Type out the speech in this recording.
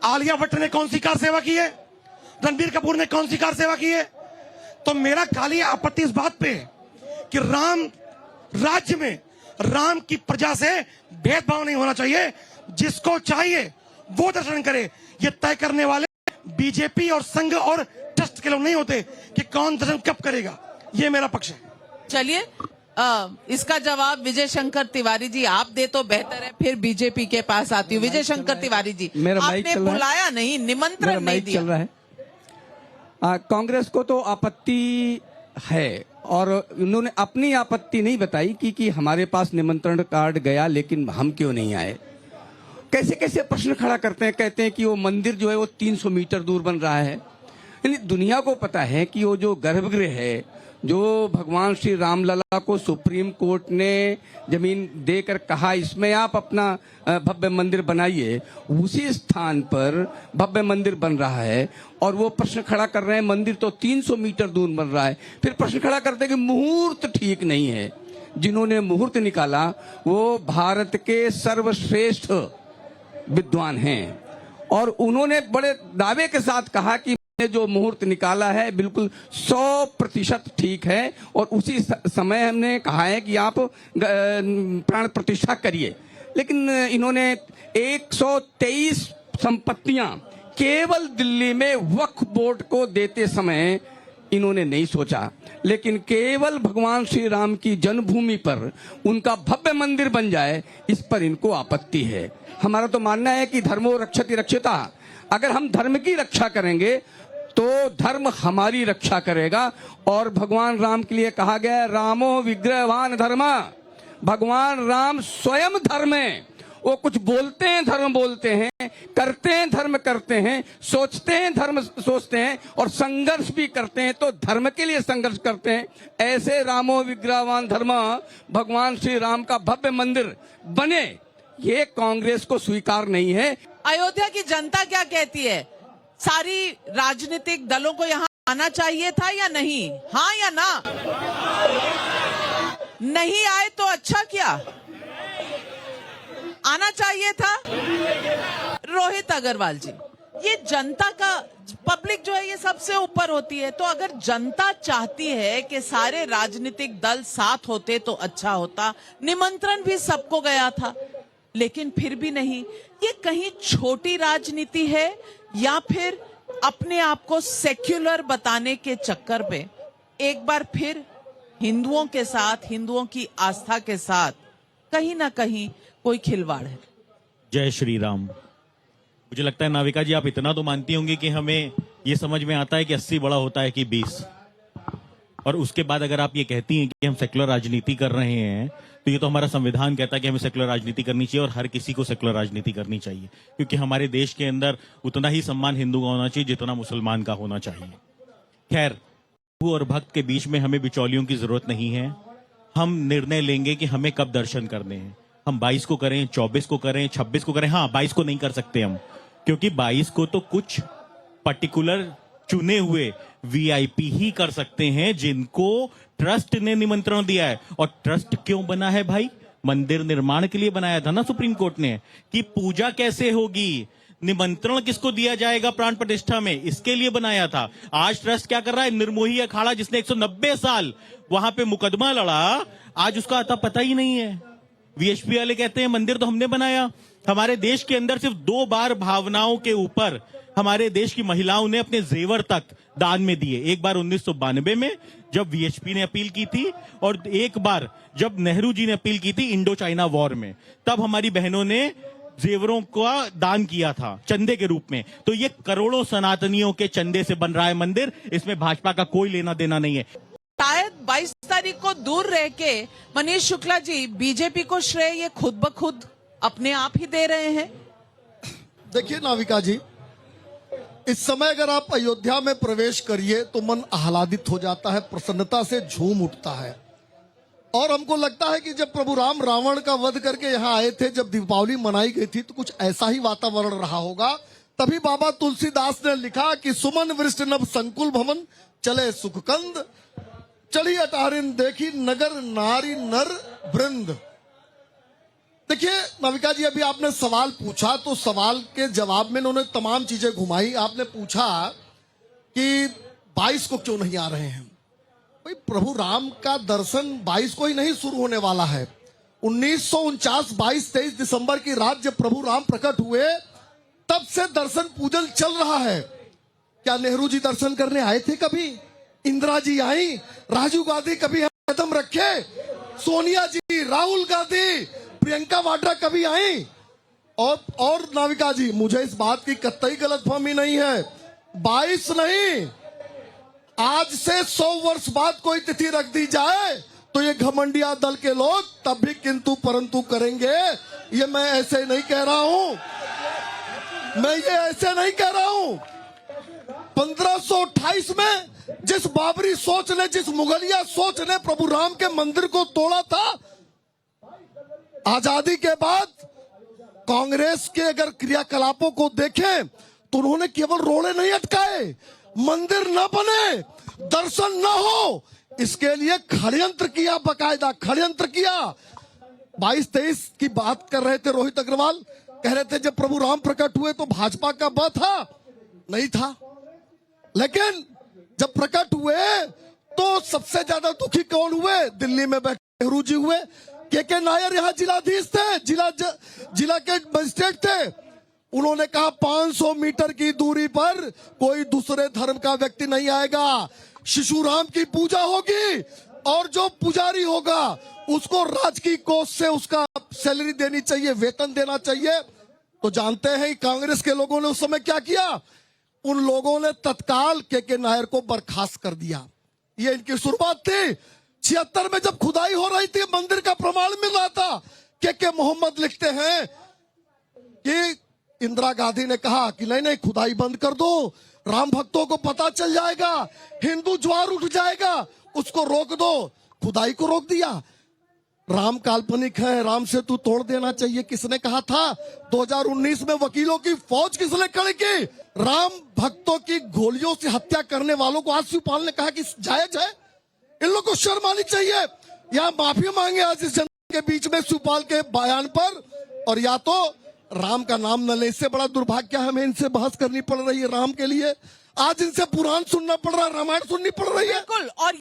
आलिया भट्ट ने कौन सी कार सेवा की है, रणबीर कपूर ने कौन सी कार सेवा की है। तो मेरा खाली आपत्ति इस बात पे है कि राम राज्य में राम की प्रजा से भेदभाव नहीं होना चाहिए। जिसको चाहिए वो दर्शन करे। ये तय करने वाले बीजेपी और संघ और ट्रस्ट के लोग नहीं होते कि कौन दर्शन कब करेगा। ये मेरा पक्ष है। चलिए इसका जवाब विजय शंकर तिवारी जी आप दे तो बेहतर है, फिर बीजेपी के पास आती हूँ। विजय शंकर तिवारी जी, आपने बुलाया नहीं, निमंत्रण नहीं दिया। चल रहा है। कांग्रेस को तो आपत्ति है और उन्होंने अपनी आपत्ति नहीं बताई कि हमारे पास निमंत्रण कार्ड गया लेकिन हम क्यों नहीं आए। कैसे कैसे प्रश्न खड़ा करते हैं, कहते हैं कि वो मंदिर जो है वो 300 मीटर दूर बन रहा है। यानी दुनिया को पता है कि वो जो गर्भगृह है, जो भगवान श्री रामलला को सुप्रीम कोर्ट ने जमीन देकर कहा इसमें आप अपना भव्य मंदिर बनाइए, उसी स्थान पर भव्य मंदिर बन रहा है। और वो प्रश्न खड़ा कर रहे हैं मंदिर तो 300 मीटर दूर बन रहा है। फिर प्रश्न खड़ा करते हैं कि मुहूर्त ठीक नहीं है। जिन्होंने मुहूर्त निकाला वो भारत के सर्वश्रेष्ठ विद्वान हैं और उन्होंने बड़े दावे के साथ कहा कि जो मुहूर्त निकाला है बिल्कुल 100% ठीक है। और उसी समय हमने कहा है कि आप प्राण प्रतिष्ठा करिए। लेकिन इन्होंने 123 संपत्तियां केवल दिल्ली में वक्फ बोर्ड को देते समय इन्होंने नहीं सोचा, लेकिन केवल भगवान श्री राम की जन्मभूमि पर उनका भव्य मंदिर बन जाए इस पर इनको आपत्ति है। हमारा तो मानना है कि धर्मो रक्षति रक्षिता। अगर हम धर्म की रक्षा करेंगे तो धर्म हमारी रक्षा करेगा। और भगवान राम के लिए कहा गया है रामो विग्रहवान धर्म। भगवान राम स्वयं धर्म है। वो कुछ बोलते हैं धर्म बोलते हैं, करते हैं धर्म करते हैं, सोचते हैं धर्म सोचते हैं और संघर्ष भी करते हैं तो धर्म के लिए संघर्ष करते हैं। ऐसे रामो विग्रहवान धर्म भगवान श्री राम का भव्य मंदिर बने, ये कांग्रेस को स्वीकार नहीं है। अयोध्या की जनता क्या कहती है? सारी राजनीतिक दलों को यहाँ आना चाहिए था या नहीं? हाँ या ना? नहीं आए तो अच्छा किया, आना चाहिए था। रोहित अग्रवाल जी, ये जनता का, पब्लिक जो है ये सबसे ऊपर होती है। तो अगर जनता चाहती है कि सारे राजनीतिक दल साथ होते तो अच्छा होता। निमंत्रण भी सबको गया था लेकिन फिर भी नहीं। ये कहीं छोटी राजनीति है या फिर अपने आप को सेक्युलर बताने के चक्कर में एक बार फिर हिंदुओं के साथ, हिंदुओं की आस्था के साथ कहीं ना कहीं कोई खिलवाड़ है? जय श्री राम। मुझे लगता है नाविका जी आप इतना तो मानती होंगी कि हमें ये समझ में आता है कि 80 बड़ा होता है कि 20। और उसके बाद अगर आप ये कहती हैं कि हम सेक्युलर राजनीति कर रहे हैं तो ये तो हमारा संविधान कहता है कि हमें सेक्युलर राजनीति करनी चाहिए और हर किसी को सेक्युलर राजनीति करनी चाहिए, क्योंकि हमारे देश के अंदर उतना ही सम्मान हिंदू का होना चाहिए जितना मुसलमान का होना चाहिए। खैर, हिंदू और भक्त के बीच में हमें बिचौलियों की जरूरत नहीं है। हम निर्णय लेंगे कि हमें कब दर्शन करने हैं। हम 22 को करें, 24 को करें, 26 को करें। हाँ, 22 को नहीं कर सकते हम, क्योंकि 22 को तो कुछ पर्टिकुलर चुने हुए वीआईपी ही कर सकते हैं जिनको ट्रस्ट ने निमंत्रण दिया है। और ट्रस्ट क्यों बना है भाई? मंदिर निर्माण के लिए बनाया था ना सुप्रीम कोर्ट ने, कि पूजा कैसे होगी, निमंत्रण किसको दिया जाएगा प्राण प्रतिष्ठा में, इसके लिए बनाया था। आज ट्रस्ट क्या कर रहा है? निर्मोही अखाड़ा जिसने 190 साल वहां पे मुकदमा लड़ा, आज उसका अता पता ही नहीं है। वीएचपी वाले कहते हैं मंदिर तो हमने बनाया। हमारे देश के अंदर सिर्फ 2 बार भावनाओं के ऊपर हमारे देश की महिलाओं ने अपने जेवर तक दान में दिए। एक बार 1992 में जब वीएचपी ने अपील की थी और एक बार जब नेहरू जी ने अपील की थी इंडो चाइना वॉर में, तब हमारी बहनों ने जेवरों का दान किया था चंदे के रूप में। तो ये करोड़ों सनातनियों के चंदे से बन रहा है मंदिर, इसमें भाजपा का कोई लेना देना नहीं है। शायद 22 तारीख को दूर रह के मनीष शुक्ला जी बीजेपी को श्रेय ये खुद ब खुद अपने आप ही दे रहे हैं। देखिए नाविका जी, इस समय अगर आप अयोध्या में प्रवेश करिए तो मन आह्लादित हो जाता है, प्रसन्नता से झूम उठता है। और हमको लगता है कि जब प्रभु राम रावण का वध करके यहाँ आए थे, जब दीपावली मनाई गई थी, तो कुछ ऐसा ही वातावरण रहा होगा। तभी बाबा तुलसीदास ने लिखा कि सुमन वृष्ट नभ संकुल भवन, चले सुखकंद, चढ़ी अटारिन देखी नगर नारी नर वृंद। देखिए नाविका जी, अभी आपने सवाल पूछा तो सवाल के जवाब में इन्होंने तमाम चीजें घुमाई। आपने पूछा कि 22 को क्यों नहीं आ रहे हैं। भाई, प्रभु राम का दर्शन 22 को ही नहीं शुरू होने वाला है। 1949 22 23 दिसंबर की रात जब प्रभु राम प्रकट हुए, तब से दर्शन पूजन चल रहा है। क्या नेहरू जी दर्शन करने आए थे कभी? इंदिरा जी आई? राजीव गांधी कभी कदम रखे? सोनिया जी, राहुल गांधी, प्रियंका वाड्रा कभी आई? और नाविका जी, मुझे इस बात की कतई गलतफहमी नहीं है। 22 नहीं, आज से 100 वर्ष बाद कोई तिथि रख दी जाए तो ये घमंडिया दल के लोग तब भी किंतु परंतु करेंगे। ये मैं ऐसे नहीं कह रहा हूं, मैं ये ऐसे नहीं कह रहा हूं। 1528 में जिस बाबरी सोच ने, जिस मुगलिया सोच ने प्रभु राम के मंदिर को तोड़ा था, आजादी के बाद कांग्रेस के अगर क्रियाकलापों को देखें तो उन्होंने केवल रोड़े नहीं अटकाए, मंदिर न बने, दर्शन न हो, इसके लिए षड्यंत्र किया, बकायदा षड्यंत्र किया। 22-23 की बात कर रहे थे रोहित अग्रवाल, कह रहे थे जब प्रभु राम प्रकट हुए तो भाजपा का ब था? नहीं था। लेकिन जब प्रकट हुए तो सबसे ज्यादा दुखी कौन हुए? दिल्ली में बैठे नेहरू जी हुए। के नायर यहाँ जिलाधीश थे, जिला के मजिस्ट्रेट थे। उन्होंने कहा 500 मीटर की दूरी पर कोई दूसरे धर्म का व्यक्ति नहीं आएगा, शिशु राम की पूजा होगी और जो पुजारी होगा उसको राजकीय कोष से उसका सैलरी देनी चाहिए, वेतन देना चाहिए। तो जानते हैं कांग्रेस के लोगों ने उस समय क्या किया? उन लोगों ने तत्काल के नायर को बर्खास्त कर दिया। ये इनकी शुरुआत थी। 76 में जब खुदाई हो रही थी, मंदिर का प्रमाण मिल रहा था, के मोहम्मद लिखते हैं कि इंदिरा गांधी ने कहा कि नहीं नहीं, खुदाई बंद कर दो, राम भक्तों को पता चल जाएगा, हिंदू ज्वार उठ जाएगा, उसको रोक दो। खुदाई को रोक दिया। राम काल्पनिक है, राम से तू तोड़ देना चाहिए, किसने कहा था? 2019 में वकीलों की फौज किसने खड़ी की? राम भक्तों की गोलियों से हत्या करने वालों को आज शिवपाल ने कहा कि जायज है। इन लोगों को शर्म आनी चाहिए। या माफी मांगे आज इस जनता के बीच में शिवपाल के बयान पर, और या तो राम का नाम न ले। इससे बड़ा दुर्भाग्य हमें इनसे बहस करनी पड़ रही है राम के लिए। आज इनसे पुराण सुनना पड़ रहा है, रामायण सुननी पड़ रही है। बिल्कुल। और